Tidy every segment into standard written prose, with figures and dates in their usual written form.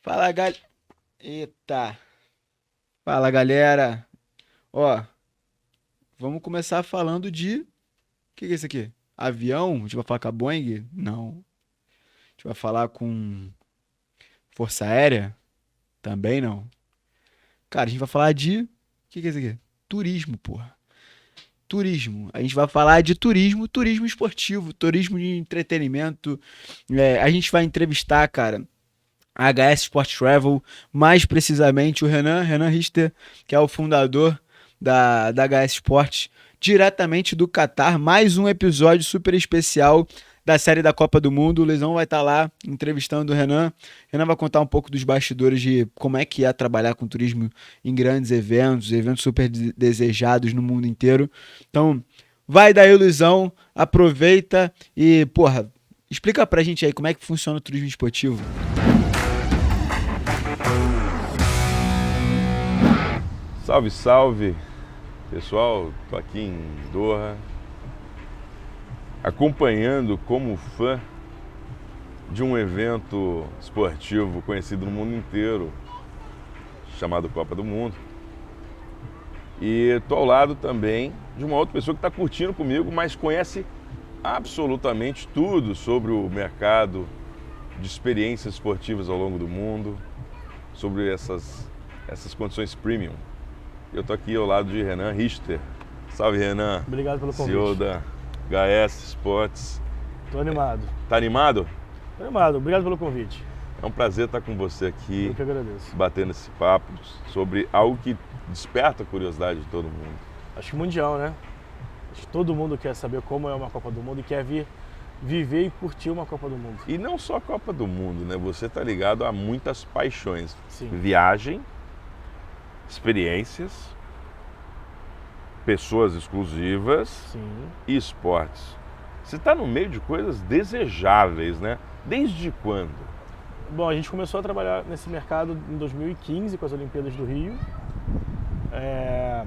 Fala, gal... Eita. Fala, galera. Ó, vamos começar falando de... O que é isso aqui? Avião? A gente vai falar com a Boeing? Não. A gente vai falar com Força Aérea? Também não. Cara, a gente vai falar de... O que é isso aqui? Turismo, porra. Turismo. A gente vai falar de turismo, turismo esportivo, turismo de entretenimento. A gente vai entrevistar, cara, a HS Sport Travel, mais precisamente o Renan Richter, que é o fundador da HS Sport, diretamente do Catar. Mais um episódio super especial da série da Copa do Mundo. O Luizão vai estar lá entrevistando o Renan. O Renan vai contar um pouco dos bastidores de como é que é trabalhar com turismo em grandes eventos, eventos super desejados no mundo inteiro. Então, vai daí, Luizão, aproveita e, porra, explica pra gente aí como é que funciona o turismo esportivo. Salve, salve, pessoal. Tô aqui em Doha, acompanhando como fã de um evento esportivo conhecido no mundo inteiro, chamado Copa do Mundo. E tô ao lado também de uma outra pessoa que está curtindo comigo, mas conhece absolutamente tudo sobre o mercado de experiências esportivas ao longo do mundo, sobre essas condições premium. Eu estou aqui ao lado de Renan Richter. Salve, Renan. Obrigado pelo convite. CEO da HS Sports. Tô animado. Tá animado? Tô animado. Obrigado pelo convite. É um prazer estar com você aqui, Eu que agradeço. batendo esse papo sobre algo que desperta a curiosidade de todo mundo. Acho que mundial, né? Acho que todo mundo quer saber como é uma Copa do Mundo e quer vir viver e curtir uma Copa do Mundo. E não só a Copa do Mundo, né? Você tá ligado a muitas paixões. Sim. Viagem, experiências, pessoas exclusivas. Sim. E esportes. Você está no meio de coisas desejáveis, né? Desde quando? Bom, a gente começou a trabalhar nesse mercado em 2015 com as Olimpíadas do Rio. A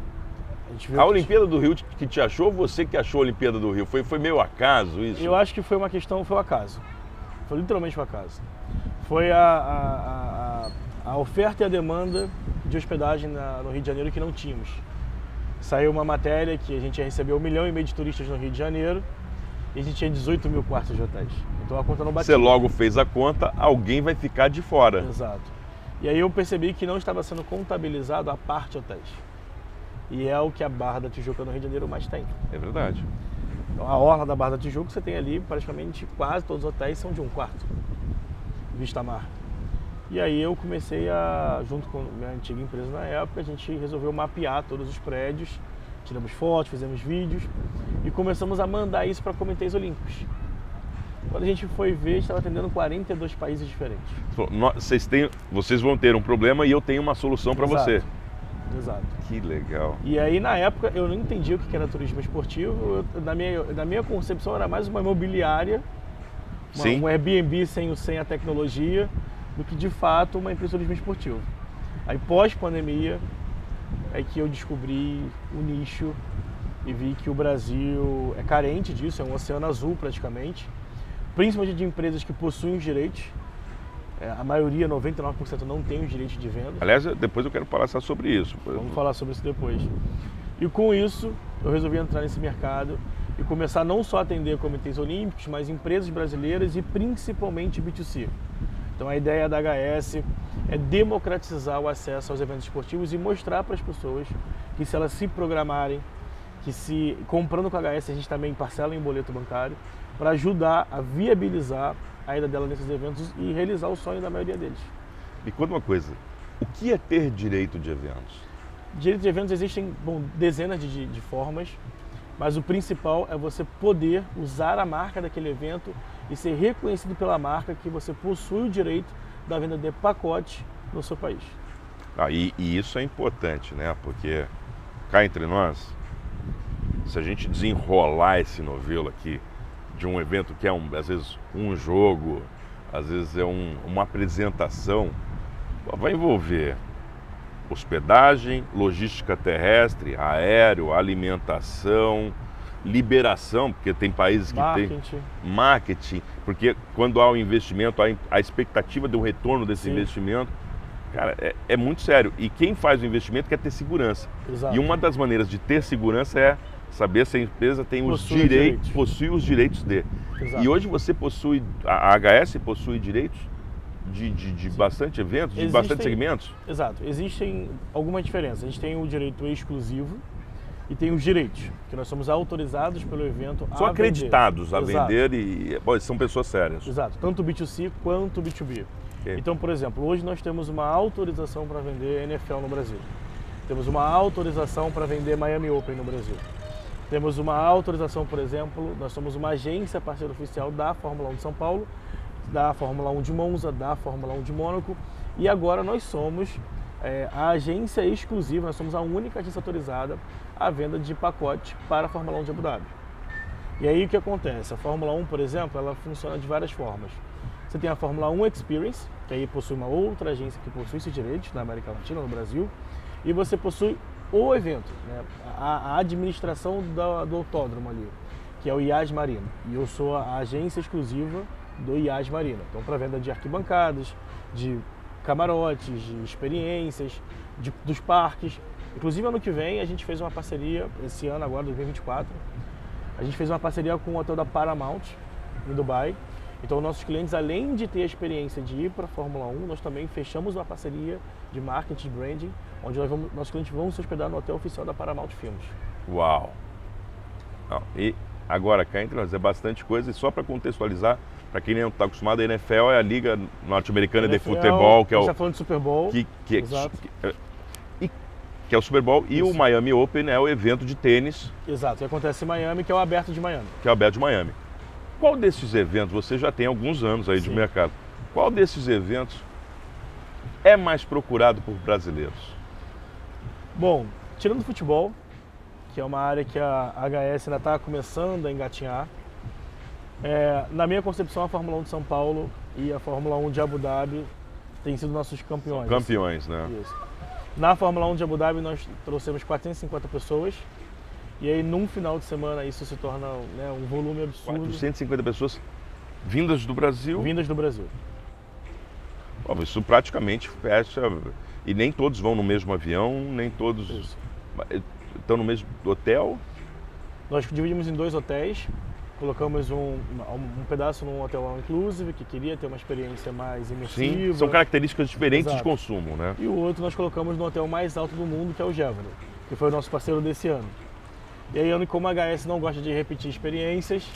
gente viu A que- Olimpíada do Rio que te achou ou você que achou a Olimpíada do Rio? Foi meio acaso isso? Eu acho que foi uma questão, foi o acaso. Foi literalmente o acaso. Foi a oferta e a demanda de hospedagem no Rio de Janeiro que não tínhamos. Saiu uma matéria que a gente ia receber 1,5 milhão de turistas no Rio de Janeiro e a gente tinha 18 mil quartos de hotéis. Então a conta não batia. Você logo fez a conta, alguém vai ficar de fora. Exato. E aí eu percebi que não estava sendo contabilizado a parte hotéis. E é o que a Barra da Tijuca no Rio de Janeiro mais tem. É verdade. Então, a orla da Barra da Tijuca, você tem ali praticamente quase todos os hotéis são de um quarto, vista mar. E aí eu comecei junto com minha antiga empresa na época, a gente resolveu mapear todos os prédios, tiramos fotos, fizemos vídeos e começamos a mandar isso para comitês olímpicos. Quando a gente foi ver, estava atendendo 42 países diferentes. Vocês vão ter um problema e eu tenho uma solução para você. Exato. Que legal. E aí, na época, eu não entendia o que era turismo esportivo. Na minha concepção, era mais uma imobiliária, Sim. um Airbnb sem a tecnologia, do que, de fato, uma empresa de turismo esportivo. Aí, pós-pandemia, é que eu descobri o nicho e vi que o Brasil é carente disso, é um oceano azul, praticamente, principalmente de empresas que possuem os direitos. A maioria, 99%, não tem os direitos de venda. Aliás, depois eu quero falar só sobre isso. Vamos falar sobre isso depois. E com isso, eu resolvi entrar nesse mercado e começar não só a atender comitês olímpicos, mas empresas brasileiras e principalmente B2C. Então a ideia da HS é democratizar o acesso aos eventos esportivos e mostrar para as pessoas que se elas se programarem, que se comprando com a HS a gente também parcela em boleto bancário, para ajudar a viabilizar a ida dela nesses eventos e realizar o sonho da maioria deles. Me conta uma coisa, o que é ter direito de eventos? Direito de eventos existem dezenas de formas, mas o principal é você poder usar a marca daquele evento e ser reconhecido pela marca que você possui o direito da venda de pacote no seu país. E isso é importante, né? Porque cá entre nós, se a gente desenrolar esse novelo aqui de um evento que é às vezes um jogo, às vezes é uma apresentação, vai envolver hospedagem, logística terrestre, aéreo, alimentação, liberação, porque tem países que Marketing. tem marketing, porque quando há um investimento, há a expectativa de um retorno desse Sim. investimento, cara, é muito sério. E quem faz o investimento quer ter segurança. Exato. E uma das maneiras de ter segurança é saber se a empresa tem os Possui direitos, direitos. possui os direitos de. Exato. E hoje você possui, a HS possui direitos de bastante eventos, de bastante segmentos? Exato. Existem algumas diferenças. A gente tem o direito exclusivo e tem os direitos, que nós somos autorizados pelo evento São a acreditados vender. a Exato. vender e bom, são pessoas sérias. Exato, tanto o B2C quanto o B2B. Ok. Então, por exemplo, hoje nós temos uma autorização para vender NFL no Brasil. Temos uma autorização para vender Miami Open no Brasil. Temos uma autorização, por exemplo, nós somos uma agência parceira oficial da Fórmula 1 de São Paulo, da Fórmula 1 de Monza, da Fórmula 1 de Mônaco, e agora nós somos a agência exclusiva, nós somos a única agência autorizada à venda de pacote para a Fórmula 1 de Abu Dhabi. E aí o que acontece? A Fórmula 1, por exemplo, ela funciona de várias formas. Você tem a Fórmula 1 Experience, que aí possui uma outra agência que possui esses direitos na América Latina, no Brasil, e você possui o evento, né? A administração do autódromo ali, que é o IAS Marina. E eu sou a agência exclusiva do IAS Marina. Então, para venda de arquibancadas, de camarotes, de experiências, dos parques. Inclusive, ano que vem, a gente fez uma parceria, esse ano agora, 2024, a gente fez uma parceria com o hotel da Paramount, em Dubai. Então, nossos clientes, além de ter a experiência de ir para a Fórmula 1, nós também fechamos uma parceria de marketing e branding, onde nossos clientes vão se hospedar no hotel oficial da Paramount Filmes. Uau! Não, e agora, cá entre nós, é bastante coisa, e só para contextualizar, para quem não está acostumado, a NFL é a Liga Norte-Americana de NFL, Futebol, que é a o... gente está falando de Super Bowl. Exato. Exato. Que é o Super Bowl, e Isso. o Miami Open é o evento de tênis, Exato, que acontece em Miami, que é o aberto de Miami. que é o aberto de Miami. Qual desses eventos, você já tem alguns anos aí de Sim. mercado, qual desses eventos é mais procurado por brasileiros? Bom, tirando o futebol, que é uma área que a HS ainda está começando a engatinhar, na minha concepção, a Fórmula 1 de São Paulo e a Fórmula 1 de Abu Dhabi têm sido nossos campeões. Campeões, né? Isso. Na Fórmula 1 de Abu Dhabi, nós trouxemos 450 pessoas, e aí num final de semana isso se torna, né, um volume absurdo. 450 pessoas vindas do Brasil. Vindas do Brasil. Bom, isso praticamente fecha, e nem todos vão no mesmo avião, nem todos Isso. estão no mesmo hotel. Nós dividimos em 2 hotéis, colocamos um pedaço num hotel all inclusive, que queria ter uma experiência mais imersiva. Sim, são características diferentes Exato. de consumo, né? E o outro nós colocamos no hotel mais alto do mundo, que é o Gévaro, que foi o nosso parceiro desse ano. E aí, como a HS não gosta de repetir experiências,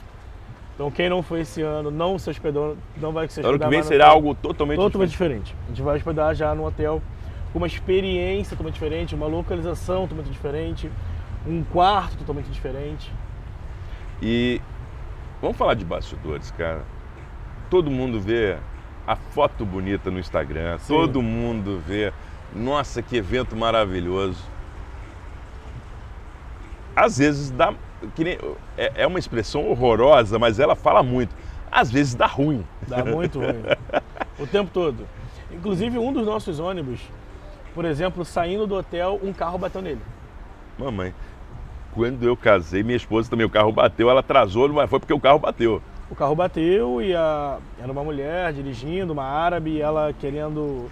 então quem não foi esse ano, não se hospedou, não vai se hospedar. Ano que vem mais no será hotel. algo totalmente diferente. A gente vai hospedar já no hotel com uma experiência totalmente diferente, uma localização totalmente diferente, um quarto totalmente diferente. E vamos falar de bastidores, cara. Todo mundo vê a foto bonita no Instagram, Sim. todo mundo vê, nossa, que evento maravilhoso. Às vezes dá, que nem, é uma expressão horrorosa, mas ela fala muito. Às vezes dá ruim. Dá muito ruim. O tempo todo. Inclusive, um dos nossos ônibus, por exemplo, saindo do hotel, um carro bateu nele. Mamãe, quando eu casei, minha esposa também, o carro bateu, ela atrasou, mas foi porque o carro bateu. O carro bateu e era uma mulher dirigindo, uma árabe, e ela querendo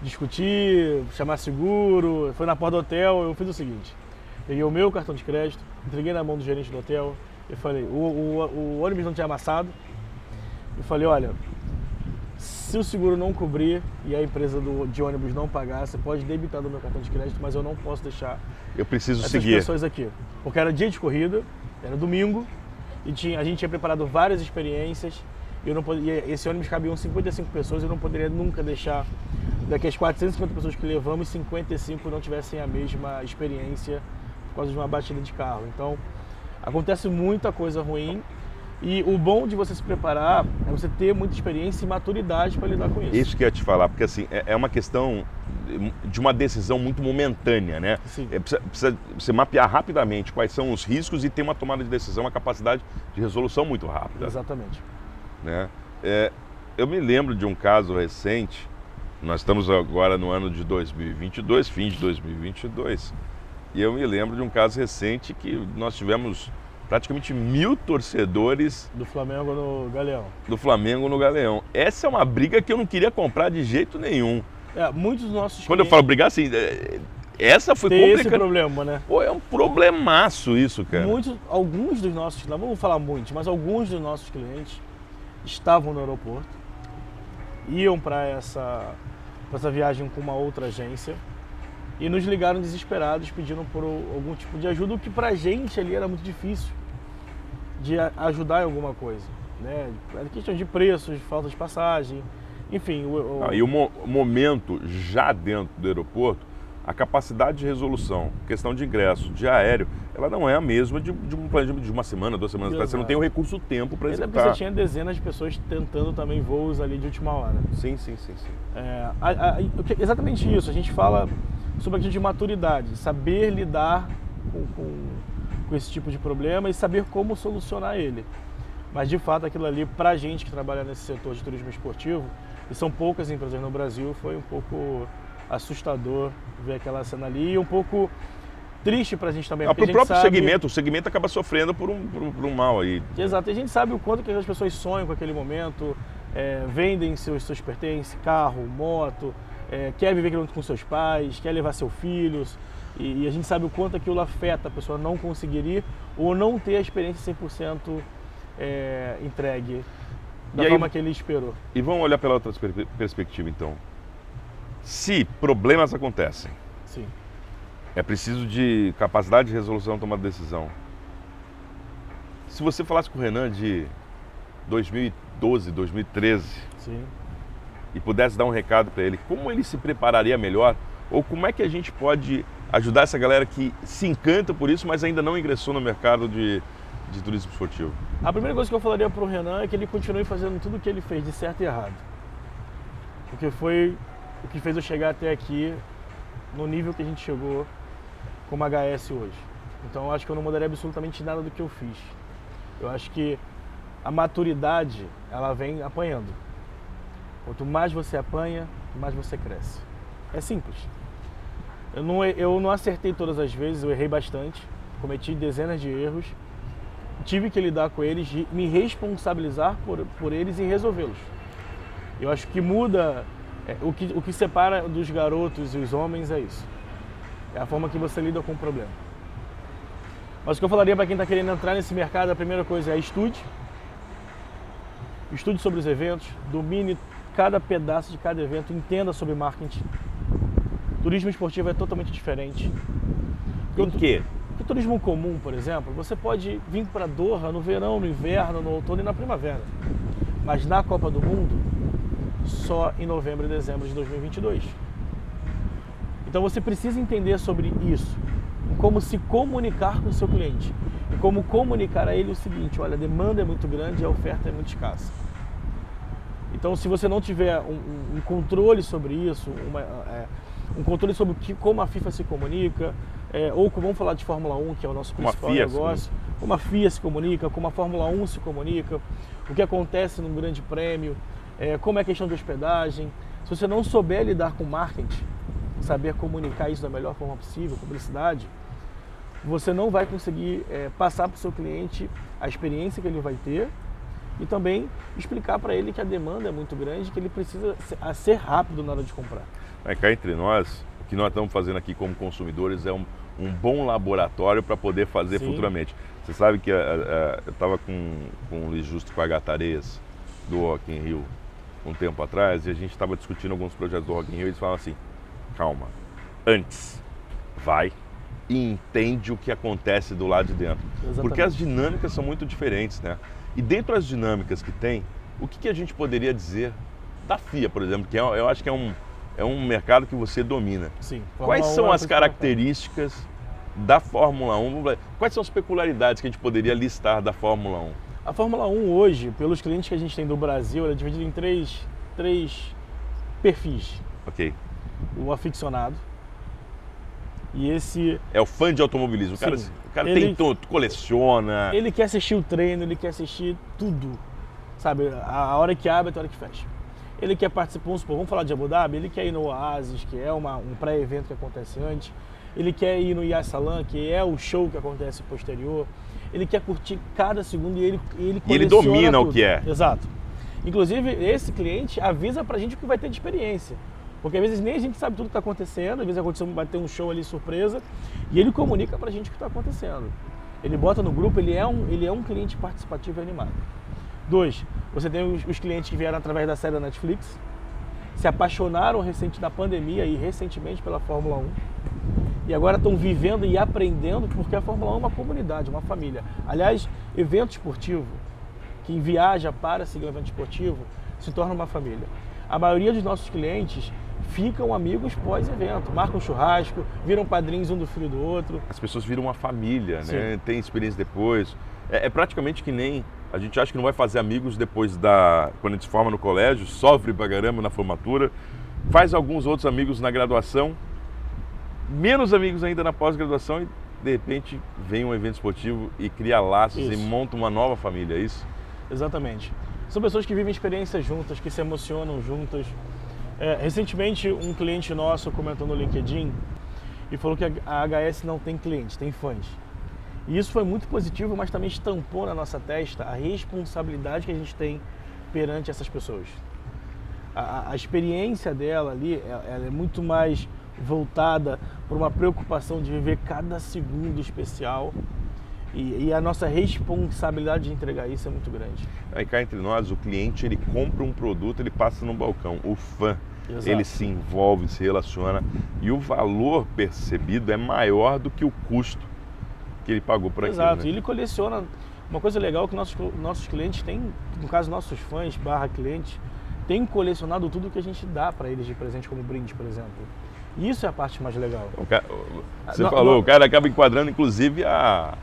discutir, chamar seguro. Foi na porta do hotel, eu fiz o seguinte. Peguei o meu cartão de crédito, entreguei na mão do gerente do hotel. Eu falei, o ônibus não tinha amassado. Eu falei, olha, se o seguro não cobrir e a empresa de ônibus não pagar, você pode debitar do meu cartão de crédito, mas eu não posso deixar Eu preciso essas seguir. pessoas aqui. Porque era dia de corrida, era domingo, e a gente tinha preparado várias experiências, e esse ônibus cabiam 55 pessoas, eu não poderia nunca deixar daqui as 450 pessoas que levamos, 55 não tivessem a mesma experiência por causa de uma batida de carro. Então, acontece muita coisa ruim, e o bom de você se preparar é você ter muita experiência e maturidade para lidar com isso. Isso que eu ia te falar, porque assim, é uma questão de uma decisão muito momentânea, né? Sim. Precisa você mapear rapidamente quais são os riscos e ter uma tomada de decisão, uma capacidade de resolução muito rápida. Exatamente. Né? Eu me lembro de um caso recente, nós estamos agora no ano de 2022, fim de 2022, e eu me lembro de um caso recente que nós tivemos praticamente 1.000 torcedores Do Flamengo no Galeão. do Flamengo no Galeão. Essa é uma briga que eu não queria comprar de jeito nenhum. Muitos dos nossos Quando eu falo brigar, assim, essa foi tem esse complicada. problema, né? Pô, é um problemaço isso, cara. Alguns dos nossos, não vamos falar muitos, mas alguns dos nossos clientes estavam no aeroporto, iam para essa viagem com uma outra agência e nos ligaram desesperados pedindo por algum tipo de ajuda, o que pra gente ali era muito difícil de ajudar em alguma coisa, né? Era questão de preços, de falta de passagem, enfim. E o momento já dentro do aeroporto, a capacidade de resolução, questão de ingresso, de aéreo, ela não é a mesma de um planejamento de uma semana, 2 semanas atrás. Você não tem o recurso, o tempo para Ainda executar. você tinha dezenas de pessoas tentando também voos ali de última hora. Sim. Exatamente isso. A gente fala sobre a questão de maturidade, saber lidar com esse tipo de problema e saber como solucionar ele. Mas, de fato, aquilo ali, pra gente que trabalha nesse setor de turismo esportivo, e são poucas empresas no Brasil, foi um pouco assustador ver aquela cena ali e um pouco triste pra gente também. Para o próprio segmento, o segmento acaba sofrendo por um mal aí. Exato, e a gente sabe o quanto que as pessoas sonham com aquele momento, vendem seus pertences, carro, moto, quer viver aquilo com seus pais, quer levar seus filhos, e a gente sabe o quanto aquilo afeta a pessoa não conseguir ir ou não ter a experiência 100% entregue da forma que ele esperou. E vamos olhar pela outra perspectiva então. Se problemas acontecem, Sim. é preciso de capacidade de resolução, tomar decisão. Se você falasse com o Renan de 2012, 2013 Sim. e pudesse dar um recado para ele, como ele se prepararia melhor? Ou como é que a gente pode ajudar essa galera que se encanta por isso, mas ainda não ingressou no mercado de turismo esportivo? A primeira coisa que eu falaria pro Renan é que ele continue fazendo tudo o que ele fez de certo e errado. Porque foi o que fez eu chegar até aqui no nível que a gente chegou como HS hoje. Então eu acho que eu não mudaria absolutamente nada do que eu fiz. Eu acho que a maturidade, ela vem apanhando. Quanto mais você apanha, mais você cresce. É simples. Eu não acertei todas as vezes, eu errei bastante, cometi dezenas de erros, tive que lidar com eles, me responsabilizar por eles e resolvê-los. Eu acho que muda, o que separa dos garotos e os homens é isso. É a forma que você lida com o problema. Mas o que eu falaria para quem está querendo entrar nesse mercado, a primeira coisa é estude. Estude sobre os eventos, domine cada pedaço de cada evento, entenda sobre marketing. Turismo esportivo é totalmente diferente. Em quê? Porque turismo comum, por exemplo, você pode vir para Doha no verão, no inverno, no outono e na primavera. Mas na Copa do Mundo, só em novembro e dezembro de 2022. Então você precisa entender sobre isso, como se comunicar com o seu cliente e como comunicar a ele o seguinte: olha, a demanda é muito grande e a oferta é muito escassa. Então, se você não tiver um controle sobre isso, um controle sobre como a FIFA se comunica, ou como vamos falar de Fórmula 1, que é o nosso principal negócio, como a FIA se comunica, como a Fórmula 1 se comunica, o que acontece num grande prêmio, como é a questão de hospedagem. Se você não souber lidar com marketing, saber comunicar isso da melhor forma possível, publicidade, você não vai conseguir passar para o seu cliente a experiência que ele vai ter e também explicar para ele que a demanda é muito grande, que ele precisa ser rápido na hora de comprar. Cá entre nós, o que nós estamos fazendo aqui como consumidores é um bom laboratório para poder fazer futuramente. Você sabe que eu estava com o Luiz Justo, com a Gatareias, do Rock in Rio, um tempo atrás, e a gente estava discutindo alguns projetos do Rock in Rio, e eles falavam assim: calma, antes, vai e entende o que acontece do lado de dentro. Exatamente. Porque as dinâmicas são muito diferentes, né? E dentro das dinâmicas que tem, o que a gente poderia dizer da FIA, por exemplo, que eu acho que é um mercado que você domina. Sim. Quais são as características da Fórmula 1? Quais são as peculiaridades que a gente poderia listar da Fórmula 1? A Fórmula 1 hoje, pelos clientes que a gente tem do Brasil, ela é dividida em três perfis. Ok. O aficionado. E esse... É o fã de automobilismo. O cara tem tudo, coleciona. Ele quer assistir o treino, ele quer assistir tudo. Sabe, a hora que abre até a hora que fecha. Ele quer participar, vamos falar de Abu Dhabi, ele quer ir no Oasis, que é um pré-evento que acontece antes. Ele quer ir no Yas Salon, que é o show que acontece posterior. ele quer curtir cada segundo e ele E ele coleciona domina o tudo. que é. Exato. Inclusive, esse cliente avisa pra gente o que vai ter de experiência. Porque às vezes nem a gente sabe tudo que está acontecendo, às vezes vai ter um show ali surpresa, e ele comunica pra gente o que está acontecendo. Ele bota no grupo, ele é um cliente participativo e animado. 2, você tem os clientes que vieram através da série da Netflix, se apaixonaram na pandemia e recentemente pela Fórmula 1, e agora estão vivendo e aprendendo, porque a Fórmula 1 é uma comunidade, uma família. Aliás, evento esportivo, quem viaja para seguir um evento esportivo, se torna uma família. A maioria dos nossos clientes ficam amigos pós-evento, marcam churrasco, viram padrinhos um do filho do outro. As pessoas viram uma família, Sim. né? Tem experiência depois. É praticamente que nem... A gente acha que não vai fazer amigos depois quando a gente se forma no colégio, sofre pra caramba na formatura, faz alguns outros amigos na graduação, menos amigos ainda na pós-graduação e, de repente, vem um evento esportivo e cria laços Isso. e monta uma nova família, é isso? Exatamente. São pessoas que vivem experiências juntas, que se emocionam juntas. Recentemente, um cliente nosso comentou no LinkedIn e falou que a HS não tem cliente, tem fãs. E isso foi muito positivo, mas também estampou na nossa testa a responsabilidade que a gente tem perante essas pessoas. A experiência dela ali, ela é muito mais voltada por uma preocupação de viver cada segundo especial. E a nossa responsabilidade de entregar isso é muito grande. Aí cá entre nós, o cliente ele compra um produto, ele passa no balcão. O fã, Exato. ele se envolve, se relaciona e o valor percebido é maior do que o custo que ele pagou por aquilo. Exato, né? e ele coleciona. Uma coisa legal que nossos clientes têm, no caso nossos fãs / clientes, têm colecionado tudo que a gente dá para eles de presente como brinde, por exemplo. E isso é a parte mais legal. Você falou, o cara acaba enquadrando inclusive a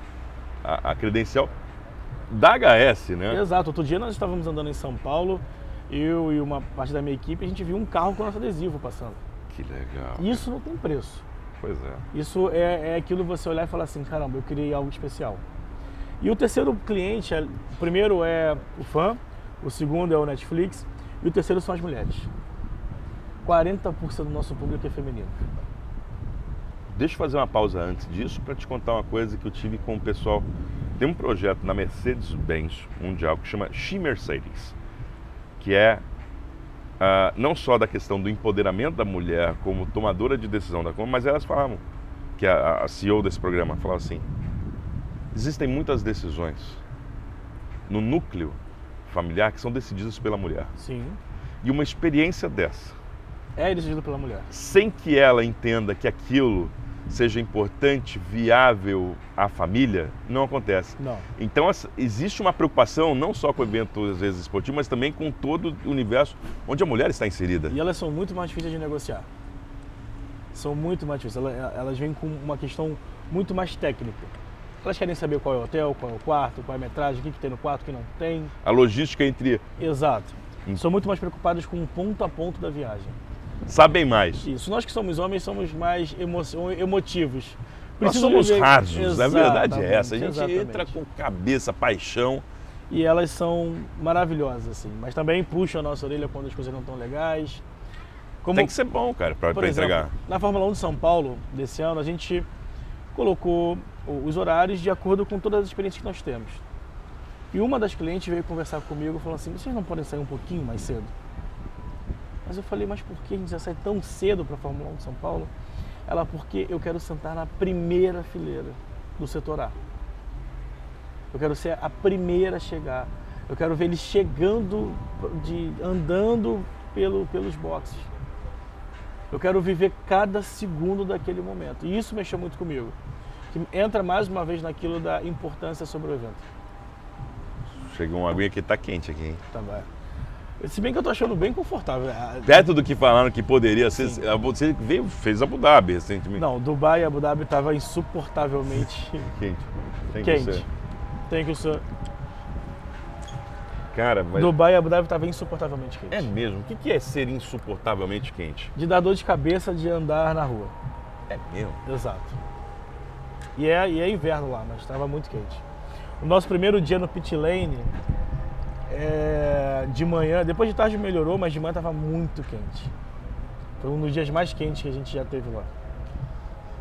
credencial da HS, né? Exato, outro dia nós estávamos andando em São Paulo, eu e uma parte da minha equipe, a gente viu um carro com nosso adesivo passando. Que legal. Isso não tem preço. Pois é. Isso é aquilo você olhar e falar assim, caramba, eu criei algo especial. E o terceiro cliente, o primeiro é o fã, o segundo é o Netflix e o terceiro são as mulheres. 40% do nosso público é feminino. Deixa eu fazer uma pausa antes disso para te contar uma coisa que eu tive com o pessoal. Tem um projeto na Mercedes-Benz Mundial que chama She Mercedes, que é não só da questão do empoderamento da mulher como tomadora de decisão da compra, mas elas falavam, que a CEO desse programa falava assim, existem muitas decisões no núcleo familiar que são decididas pela mulher. Sim. E uma experiência dessa, É decidido pela mulher. sem que ela entenda que aquilo seja importante, viável à família, não acontece. Não. Então existe uma preocupação não só com o evento às vezes esportivo, mas também com todo o universo onde a mulher está inserida. E elas são muito mais difíceis de negociar. São muito mais difíceis. Elas vêm com uma questão muito mais técnica. Elas querem saber qual é o hotel, qual é o quarto, qual é a metragem, o que tem no quarto, o que não tem. A logística entre... Exato. São muito mais preocupadas com o ponto a ponto da viagem. Sabem mais. Isso. Nós que somos homens somos mais emotivos. Nós Preciso somos viver- rasos, a verdade é essa. A gente Exatamente. entra com cabeça, paixão. E elas são maravilhosas, assim. Mas também puxam a nossa orelha quando as coisas não estão legais. Como, Tem que ser bom, cara, por para exemplo, entregar. na Fórmula 1 de São Paulo, desse ano, a gente colocou os horários de acordo com todas as experiências que nós temos. E uma das clientes veio conversar comigo e falou assim, vocês não podem sair um pouquinho mais cedo? Mas eu falei, mas por que a gente já sai tão cedo para a Fórmula 1 de São Paulo? Ela, porque eu quero sentar na primeira fileira do setor A. Eu quero ser a primeira a chegar. Eu quero ver eles chegando, andando pelos boxes. Eu quero viver cada segundo daquele momento. E isso mexeu muito comigo. Que entra mais uma vez naquilo da importância sobre o evento. Chegou uma aguinha que tá quente aqui, hein? Tá bem. Se bem que eu tô achando bem confortável. Perto do que falaram que poderia ser, você fez Abu Dhabi recentemente. Não, Dubai e Abu Dhabi estava insuportavelmente Quente. Tem que quente. ser. Tem que ser. Cara, mas Dubai e Abu Dhabi estava insuportavelmente quente. é mesmo. O que é ser insuportavelmente quente? De dar dor de cabeça de andar na rua. É mesmo. Exato. E é inverno lá, mas estava muito quente. O nosso primeiro dia no pit lane, de manhã, depois de tarde melhorou, mas de manhã estava muito quente. Foi um dos dias mais quentes que a gente já teve lá.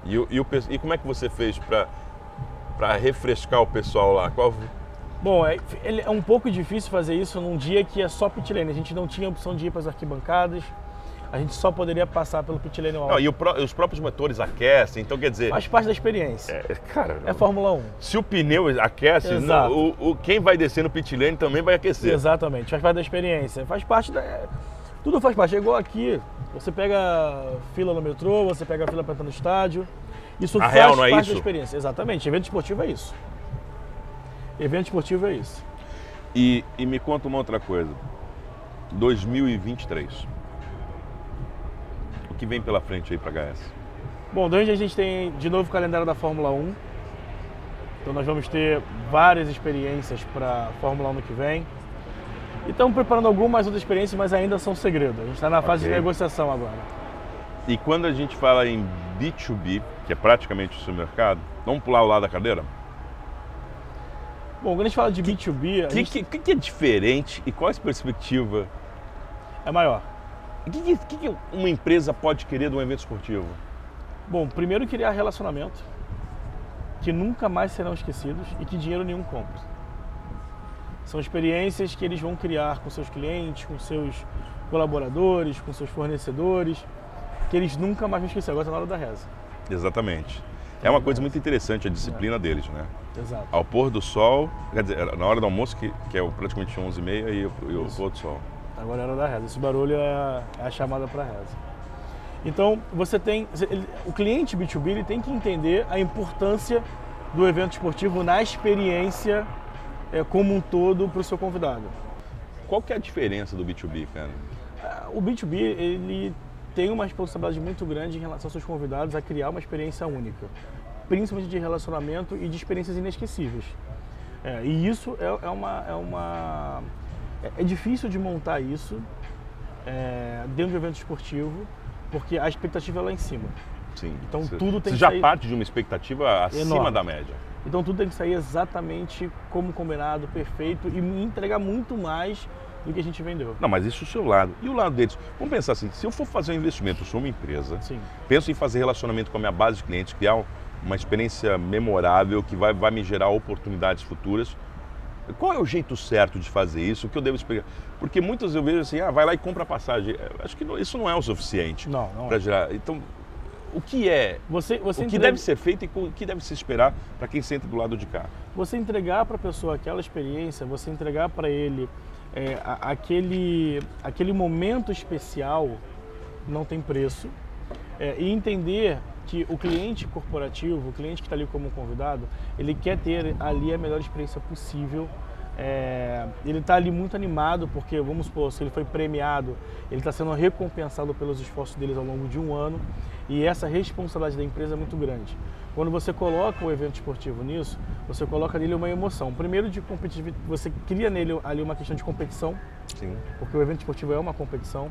E como é que você fez para para refrescar o pessoal lá? Bom, é um pouco difícil fazer isso num dia que é só pit lane. A gente não tinha opção de ir para as arquibancadas, a gente só poderia passar pelo pit lane alto. Não, e os próprios motores aquecem, então quer dizer... Faz parte da experiência. Cara, É Fórmula 1. se o pneu aquece, Exato. quem vai descer no pit lane também vai aquecer. Exatamente, faz parte da experiência. Faz parte da... Tudo faz parte. É igual aqui, você pega fila no metrô, você pega fila para entrar no estádio. Isso faz real não é parte isso? da experiência. Exatamente, evento esportivo é isso. Evento esportivo é isso. E me conta uma outra coisa. 2023. O que vem pela frente aí para HS? Bom, hoje a gente tem de novo o calendário da Fórmula 1. Então nós vamos ter várias experiências para a Fórmula 1 no que vem. E estamos preparando algumas outras experiências, mas ainda são segredo. A gente está na fase de negociação agora. E quando a gente fala em B2B, que é praticamente o seu mercado, vamos pular o lado da cadeira? Bom, quando a gente fala de B2B, O que é diferente e qual é a perspectiva? é maior. O que uma empresa pode querer de um evento esportivo? Bom, primeiro criar relacionamento que nunca mais serão esquecidos e que dinheiro nenhum compra. São experiências que eles vão criar com seus clientes, com seus colaboradores, com seus fornecedores, que eles nunca mais vão esquecer. Agora está na hora da reza. Exatamente. É uma coisa muito interessante a disciplina deles, né? Exato. Ao pôr do sol, quer dizer, na hora do almoço, que é praticamente 11h30, e o pôr do sol. Agora é a hora da reza. Esse barulho é a chamada para a reza. Então, o cliente B2B ele tem que entender a importância do evento esportivo na experiência como um todo para o seu convidado. Qual que é a diferença do B2B, cara? O B2B ele tem uma responsabilidade muito grande em relação aos seus convidados a criar uma experiência única, principalmente de relacionamento e de experiências inesquecíveis. E isso é difícil de montar isso dentro de um evento esportivo, porque a expectativa é lá em cima. Sim. Então tudo tem Você que já sair... parte de uma expectativa acima Enorme. da média. Então tudo tem que sair exatamente como combinado, perfeito e entregar muito mais do que a gente vendeu. Não, mas isso é o seu lado. E o lado deles? Vamos pensar assim, se eu for fazer um investimento, eu sou uma empresa, Sim. penso em fazer relacionamento com a minha base de clientes, criar uma experiência memorável que vai me gerar oportunidades futuras. Qual é o jeito certo de fazer isso? O que eu devo explicar? Porque muitas eu vejo assim, vai lá e compra a passagem. Acho que isso não é o suficiente Não para é. gerar. Então, o que é? O que deve ser feito e o que deve se esperar para quem senta do lado de cá? Você entregar para a pessoa aquela experiência, você entregar para ele aquele momento especial não tem preço. E entender que o cliente corporativo, o cliente que está ali como convidado, ele quer ter ali a melhor experiência possível. Ele está ali muito animado porque, vamos supor, se ele foi premiado, ele está sendo recompensado pelos esforços deles ao longo de um ano e essa responsabilidade da empresa é muito grande. Quando você coloca o evento esportivo nisso, você coloca nele uma emoção. Primeiro de competitividade, você cria nele ali uma questão de competição, Sim. porque o evento esportivo é uma competição.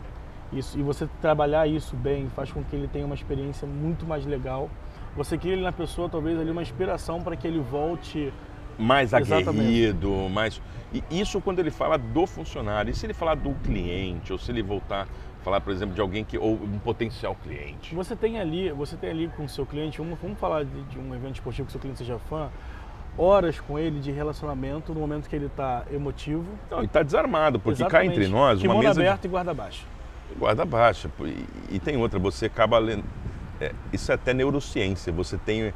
Isso, e você trabalhar isso bem faz com que ele tenha uma experiência muito mais legal. Você cria na pessoa talvez ali uma inspiração para que ele volte mais Exatamente. aguerrido, mais... E isso quando ele fala do funcionário. E se ele falar do cliente, ou se ele voltar a falar, por exemplo, de alguém ou um potencial cliente? Você tem ali com o seu cliente, vamos falar de um evento esportivo que o seu cliente seja fã, horas com ele de relacionamento no momento que ele está emotivo. Não, ele está desarmado, porque cá Exatamente. entre nós, uma Kimono mesa aberto e guarda baixo. guarda baixa. E tem outra, você acaba lendo... isso é até neurociência, você tem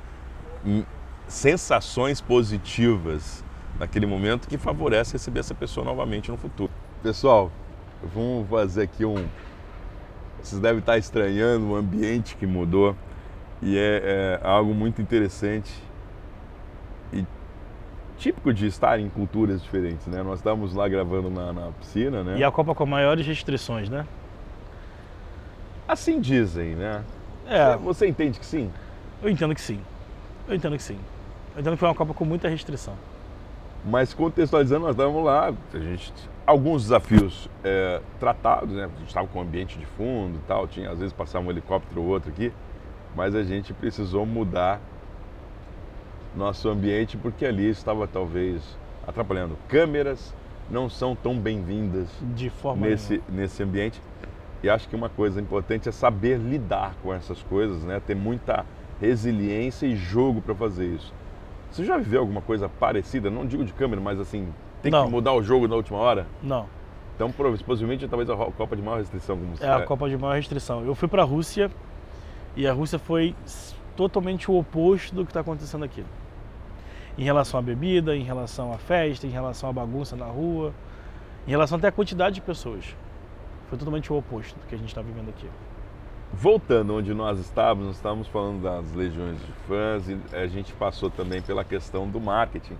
sensações positivas naquele momento que favorece receber essa pessoa novamente no futuro. Pessoal, vamos fazer aqui vocês devem estar estranhando o ambiente que mudou e é algo muito interessante e típico de estar em culturas diferentes, né? Nós estávamos lá gravando na piscina, né? E a Copa com maiores restrições, né? Assim dizem, né? Você entende que sim? Eu entendo que sim. Eu entendo que foi uma Copa com muita restrição. Mas contextualizando, nós estávamos lá, alguns desafios tratados, né? A gente estava com o ambiente de fundo e tal, às vezes passava um helicóptero ou outro aqui, mas a gente precisou mudar nosso ambiente porque ali estava talvez atrapalhando. Câmeras não são tão bem-vindas De forma nesse ambiente. E acho que uma coisa importante é saber lidar com essas coisas, né? Ter muita resiliência e jogo para fazer isso. Você já viveu alguma coisa parecida? Não digo de câmera, mas assim, tem Não. que mudar o jogo na última hora? Não. Então, possivelmente, talvez a Copa de maior restrição. Como É a Copa de maior restrição. Eu fui para a Rússia e a Rússia foi totalmente o oposto do que está acontecendo aqui. Em relação à bebida, em relação à festa, em relação à bagunça na rua, em relação até à quantidade de pessoas. Foi totalmente o oposto do que a gente está vivendo aqui. Voltando onde nós estávamos falando das legiões de fãs e a gente passou também pela questão do marketing.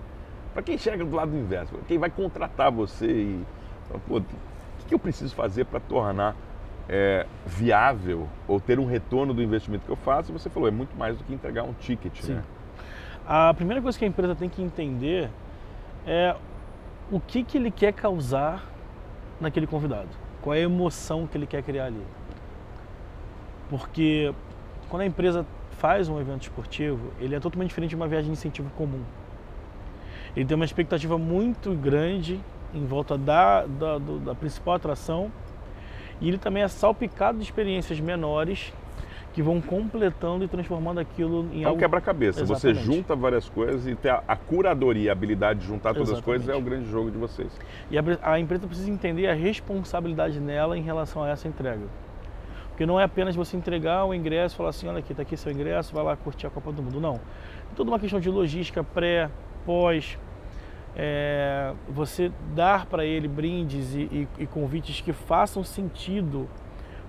Para quem chega do lado do inverso, quem vai contratar você e fala, pô, o que eu preciso fazer para tornar viável ou ter um retorno do investimento que eu faço? Você falou, é muito mais do que entregar um ticket, Sim. né? A primeira coisa que a empresa tem que entender é o que ele quer causar naquele convidado. Qual é a emoção que ele quer criar ali. Porque quando a empresa faz um evento esportivo, ele é totalmente diferente de uma viagem de incentivo comum. Ele tem uma expectativa muito grande em volta da principal atração e ele também é salpicado de experiências menores que vão completando e transformando aquilo em algo... É um quebra-cabeça. Você Exatamente. junta várias coisas e ter a curadoria, a habilidade de juntar todas as Exatamente. coisas é o grande jogo de vocês. E a empresa precisa entender a responsabilidade nela em relação a essa entrega. Porque não é apenas você entregar o ingresso e falar assim, olha aqui, está aqui seu ingresso, vai lá curtir a Copa do Mundo. Não. É toda uma questão de logística pré, pós, você dar para ele brindes e convites que façam sentido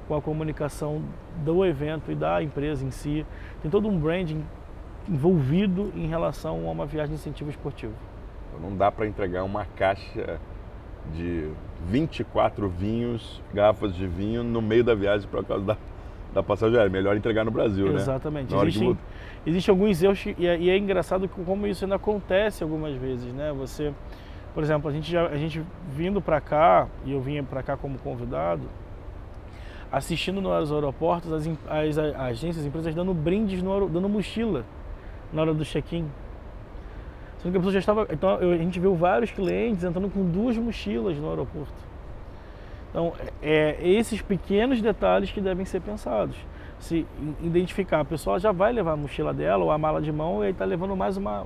com a comunicação do evento e da empresa em si. Tem todo um branding envolvido em relação a uma viagem de incentivo esportivo. Não dá para entregar uma caixa de 24 vinhos, garrafas de vinho no meio da viagem por causa da passagem aérea. Melhor entregar no Brasil, né? Exatamente. Na hora Existem alguns erros e é engraçado como isso ainda acontece algumas vezes, né? Você, por exemplo, a gente vindo para cá, e eu vinha para cá como convidado, assistindo nos aeroportos as agências, as empresas dando brindes, dando mochila na hora do check-in. Sendo que a pessoa já estava... Então a gente viu vários clientes entrando com 2 mochilas no aeroporto. Então, esses pequenos detalhes que devem ser pensados. Se identificar, a pessoa já vai levar a mochila dela ou a mala de mão e aí está levando mais uma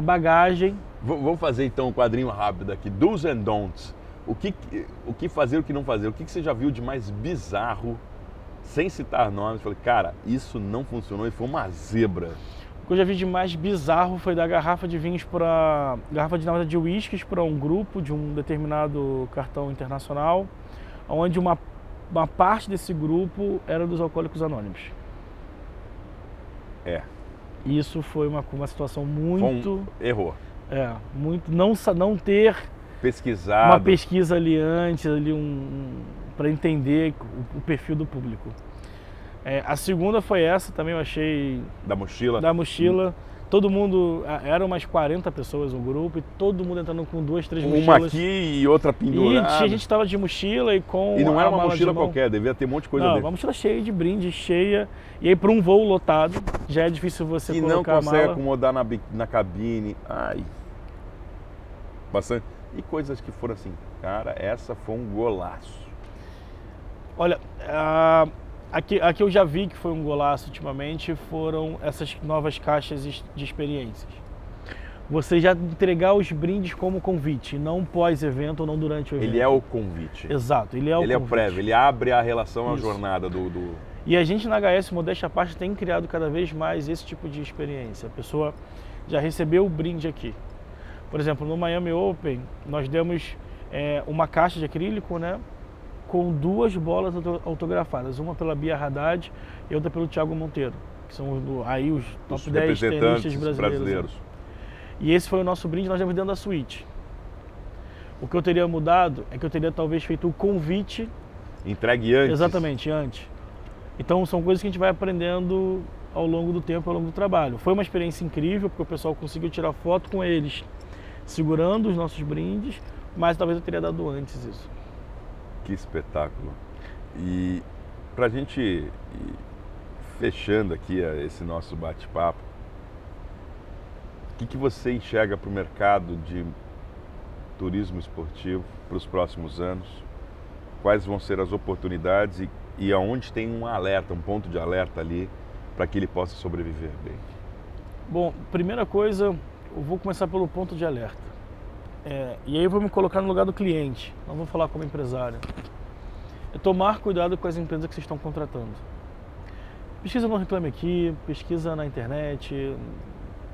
bagagem. Vou fazer então um quadrinho rápido aqui, do's and don'ts. O que fazer, o que não fazer? O que você já viu de mais bizarro, sem citar nomes? Falei, cara, isso não funcionou e foi uma zebra. O que eu já vi de mais bizarro foi dar garrafa de vinhos de uísques para um grupo de um determinado cartão internacional, onde uma parte desse grupo era dos Alcoólicos Anônimos. Isso foi uma situação muito... Errou. Muito... Não ter... Pesquisado. Uma pesquisa ali antes, para entender o perfil do público. A segunda foi essa, também eu achei... Da mochila? Da mochila. Todo mundo, eram umas 40 pessoas no grupo, e todo mundo entrando com 2, 3 mochilas. Uma aqui e outra pendurada. E a gente estava de mochila e com E não era uma mala mochila de mão. qualquer, devia ter um monte de coisa Não, dentro. uma mochila cheia de brinde, cheia. E aí para um voo lotado, já é difícil você colocar a mala. E não consegue acomodar na cabine. Ai. Bastante. E coisas que foram assim, cara, essa foi um golaço. Olha, aqui eu já vi que foi um golaço ultimamente, foram essas novas caixas de experiências. Você já entregar os brindes como convite, não pós-evento ou não durante o evento. Ele é o convite. Exato, ele é o convite. Ele é o prévio, ele abre a relação, Isso. a jornada do... E a gente na HS, modéstia à parte, tem criado cada vez mais esse tipo de experiência. A pessoa já recebeu o brinde aqui. Por exemplo, no Miami Open, nós demos uma caixa de acrílico, né, com 2 bolas autografadas, uma pela Bia Haddad e outra pelo Thiago Monteiro, que são aí os top 10 tenistas brasileiros. E esse foi o nosso brinde, nós demos dentro da suíte. O que eu teria mudado é que eu teria talvez feito o convite... Entregue antes. Exatamente, antes. Então são coisas que a gente vai aprendendo ao longo do tempo, ao longo do trabalho. Foi uma experiência incrível, porque o pessoal conseguiu tirar foto com eles, segurando os nossos brindes, mas talvez eu teria dado antes isso. Que espetáculo. E pra gente ir fechando aqui esse nosso bate-papo, o que você enxerga para o mercado de turismo esportivo para os próximos anos? Quais vão ser as oportunidades e aonde tem um alerta, um ponto de alerta ali para que ele possa sobreviver bem? Bom, primeira coisa, eu vou começar pelo ponto de alerta. E aí eu vou me colocar no lugar do cliente, não vou falar como empresário. É tomar cuidado com as empresas que vocês estão contratando. Pesquisa no Reclame Aqui, pesquisa na internet.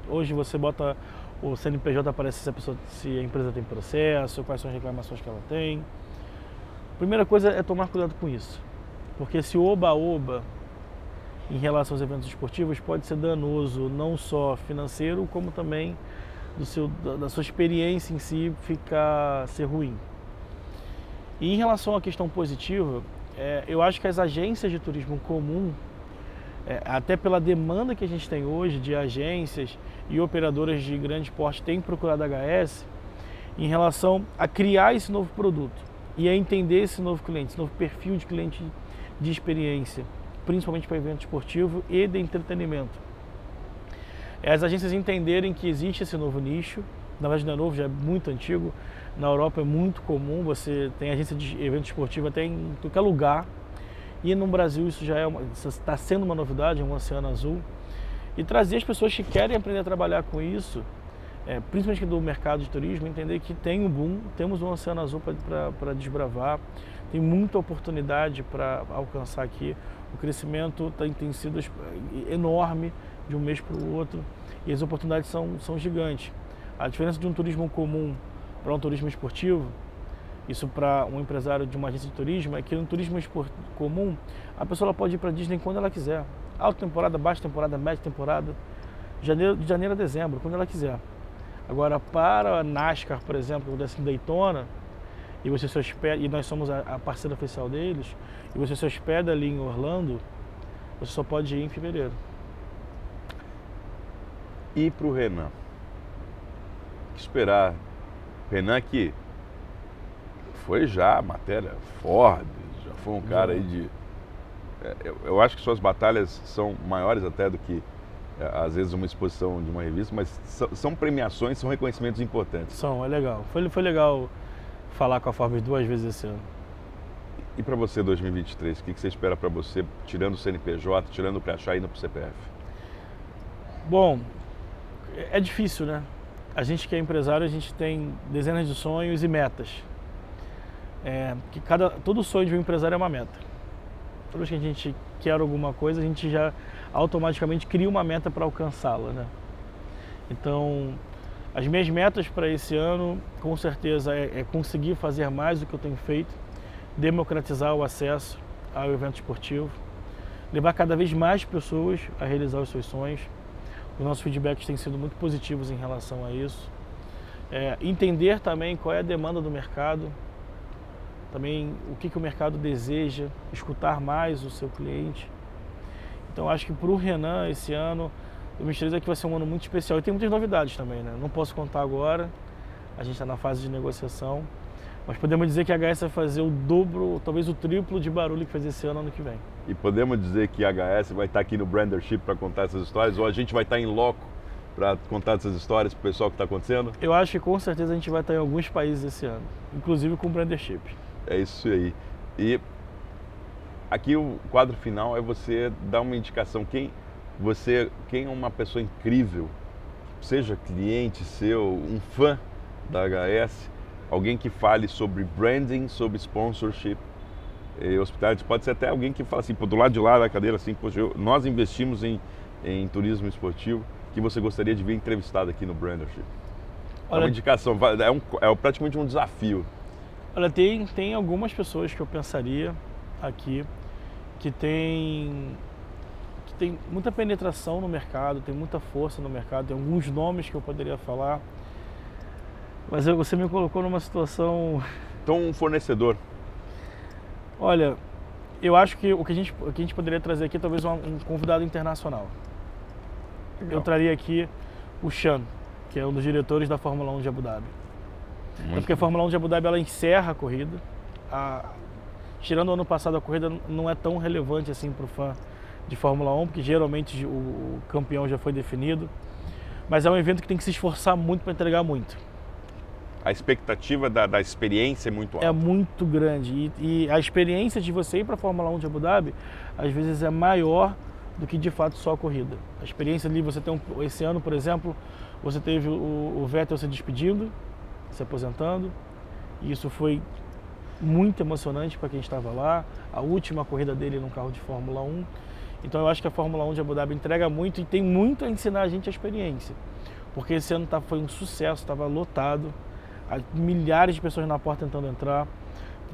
Hoje você bota o CNPJ, aparece se a empresa tem processo, quais são as reclamações que ela tem. Primeira coisa é tomar cuidado com isso, porque esse oba-oba em relação aos eventos esportivos pode ser danoso não só financeiro, como também da sua experiência em si ser ruim. E em relação à questão positiva, eu acho que as agências de turismo comum, até pela demanda que a gente tem hoje de agências e operadoras de grande porte têm procurado a HS em relação a criar esse novo produto e a entender esse novo cliente, esse novo perfil de cliente de experiência, principalmente para evento esportivo e de entretenimento. As agências entenderem que existe esse novo nicho, na verdade não é novo, já é muito antigo, na Europa é muito comum, você tem agência de evento esportivo até em qualquer lugar, e no Brasil isso já está sendo uma novidade, um oceano azul, e trazer as pessoas que querem aprender a trabalhar com isso, principalmente do mercado de turismo, entender que tem um boom, temos um oceano azul para desbravar, tem muita oportunidade para alcançar aqui, o crescimento tem sido enorme de um mês para o outro e as oportunidades são gigantes. A diferença de um turismo comum para um turismo esportivo, isso para um empresário de uma agência de turismo, é que no turismo comum a pessoa pode ir para a Disney quando ela quiser. Alta temporada, baixa temporada, média temporada, de janeiro a dezembro, quando ela quiser. Agora, para a NASCAR, por exemplo, que acontece em Daytona, e você se hospeda, e nós somos a parceira oficial deles, e você se hospeda ali em Orlando, você só pode ir em fevereiro. E para o Renan? O que esperar? Renan que foi já matéria Ford, já foi um cara aí de... Eu acho que suas batalhas são maiores até do que, às vezes, uma exposição de uma revista, mas são premiações, são reconhecimentos importantes. É legal. Foi legal falar com a Forbes 2 vezes esse ano. E para você, 2023, o que você espera para você, tirando o CNPJ, tirando o crachá e indo para o CPF? Bom, é difícil, né? A gente que é empresário, a gente tem dezenas de sonhos e metas. Todo sonho de um empresário é uma meta. Toda vez que a gente quer alguma coisa, a gente já automaticamente cria uma meta para alcançá-la, né? Então, as minhas metas para esse ano, com certeza, é conseguir fazer mais do que eu tenho feito, democratizar o acesso ao evento esportivo, levar cada vez mais pessoas a realizar os seus sonhos. Os nossos feedbacks têm sido muito positivos em relação a isso. Entender também qual é a demanda do mercado, também o que o mercado deseja, escutar mais o seu cliente. Então acho que para o Renan esse ano, 2023 aqui vai ser um ano muito especial e tem muitas novidades também, né? Não posso contar agora, a gente está na fase de negociação, mas podemos dizer que a HS vai fazer o dobro, talvez o triplo de barulho que fez esse ano que vem. E podemos dizer que a HS vai estar aqui no Brandership para contar essas histórias, ou a gente vai estar em loco para contar essas histórias para o pessoal que está acontecendo? Eu acho que com certeza a gente vai estar em alguns países esse ano, inclusive com o Brandership. É isso aí. E aqui o quadro final é você dar uma indicação. Quem é uma pessoa incrível, seja cliente seu, um fã da HS, alguém que fale sobre branding, sobre sponsorship e hospitality. Pode ser até alguém que fala assim, do lado de lá da cadeira, assim, poxa, nós investimos em turismo esportivo, que você gostaria de ver entrevistado aqui no Brandership. É uma indicação, é praticamente um desafio. Olha, tem algumas pessoas que eu pensaria aqui que tem muita penetração no mercado, tem muita força no mercado, tem alguns nomes que eu poderia falar, mas você me colocou numa situação... Então, um fornecedor. Olha, eu acho que o que a gente poderia trazer aqui é talvez um convidado internacional. Legal. Eu traria aqui o Sean, que é um dos diretores da Fórmula 1 de Abu Dhabi. Porque a Fórmula 1 de Abu Dhabi ela encerra a corrida. Tirando o ano passado, a corrida não é tão relevante assim para o fã de Fórmula 1, porque geralmente o campeão já foi definido. Mas é um evento que tem que se esforçar muito para entregar muito. A expectativa da experiência é muito alta. É muito grande. E a experiência de você ir para a Fórmula 1 de Abu Dhabi, às vezes é maior do que de fato só a corrida. A experiência ali, você tem esse ano, por exemplo, você teve o Vettel se despedindo, se aposentando, e isso foi muito emocionante para quem estava lá, a última corrida dele num carro de Fórmula 1. Então eu acho que a Fórmula 1 de Abu Dhabi entrega muito e tem muito a ensinar a gente a experiência. Porque esse ano foi um sucesso, estava lotado, milhares de pessoas na porta tentando entrar,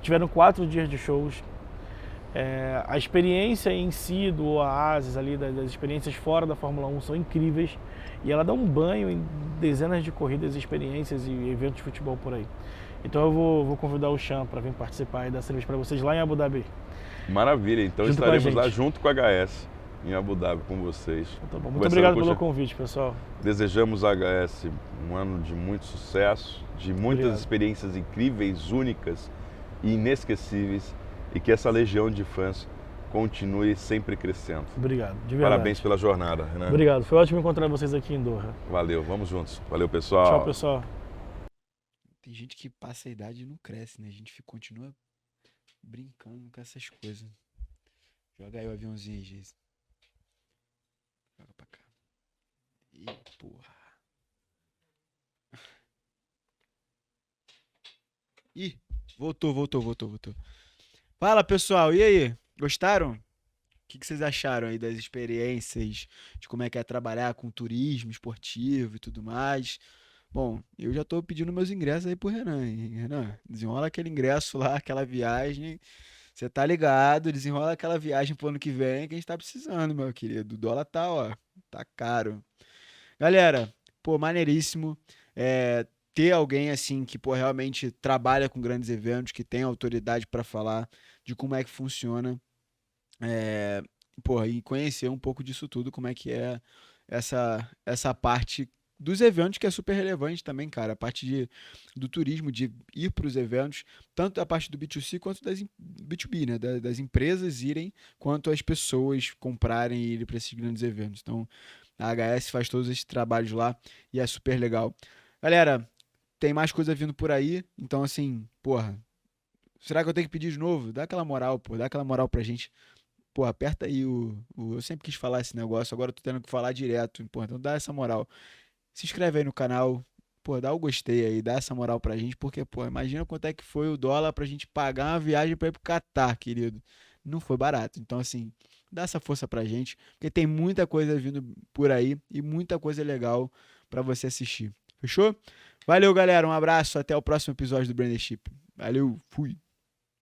tiveram 4 dias de shows. A experiência em si do Oasis, ali, das experiências fora da Fórmula 1 são incríveis e ela dá um banho em dezenas de corridas, experiências e eventos de futebol por aí. Então eu vou convidar o Chan para vir participar e dar serviço para vocês lá em Abu Dhabi. Maravilha, então Junto com estaremos a lá gente. junto com a HS em Abu Dhabi com vocês. Tá bom. Muito Conversando obrigado com o pelo Chan. convite, pessoal. Desejamos a HS um ano de muito sucesso, de muitas Obrigado. experiências incríveis, únicas e inesquecíveis, e que essa legião de fãs continue sempre crescendo. Obrigado, de verdade. Parabéns pela jornada, Renan. Obrigado, foi ótimo encontrar vocês aqui em Doha. Valeu, vamos juntos. Valeu, pessoal. Tchau, pessoal. Tem gente que passa a idade e não cresce, né? A gente continua brincando com essas coisas. Joga aí o aviãozinho aí, Geis. Joga pra cá. Ih, porra. Ih, voltou. Fala, pessoal. E aí? Gostaram? O que vocês acharam aí das experiências, de como é que é trabalhar com turismo esportivo e tudo mais? Bom, eu já tô pedindo meus ingressos aí pro Renan, hein? Renan, desenrola aquele ingresso lá, aquela viagem. Você tá ligado? Desenrola aquela viagem pro ano que vem que a gente tá precisando, meu querido. O dólar tá, ó, tá caro. Galera, pô, maneiríssimo. Ter alguém assim que, pô, realmente trabalha com grandes eventos, que tem autoridade pra falar de como é que funciona. É, porra, e conhecer um pouco disso tudo, como é que é essa parte dos eventos que é super relevante também, cara. A parte do turismo, de ir para os eventos, tanto a parte do B2C quanto B2B, né? Das empresas irem, quanto as pessoas comprarem e irem para esses grandes eventos. Então, a HS faz todos esses trabalhos lá e é super legal. Galera, tem mais coisa vindo por aí, então assim, porra, será que eu tenho que pedir de novo? Dá aquela moral, pô, dá aquela moral pra gente. Pô, aperta aí eu sempre quis falar esse negócio, agora eu tô tendo que falar direto. Pô, então dá essa moral. Se inscreve aí no canal. Pô, dá o gostei aí, dá essa moral pra gente, porque, pô, imagina quanto é que foi o dólar pra gente pagar uma viagem pra ir pro Catar, querido. Não foi barato. Então, assim, dá essa força pra gente, porque tem muita coisa vindo por aí e muita coisa legal pra você assistir. Fechou? Valeu, galera. Um abraço. Até o próximo episódio do Brandeship. Valeu. Fui.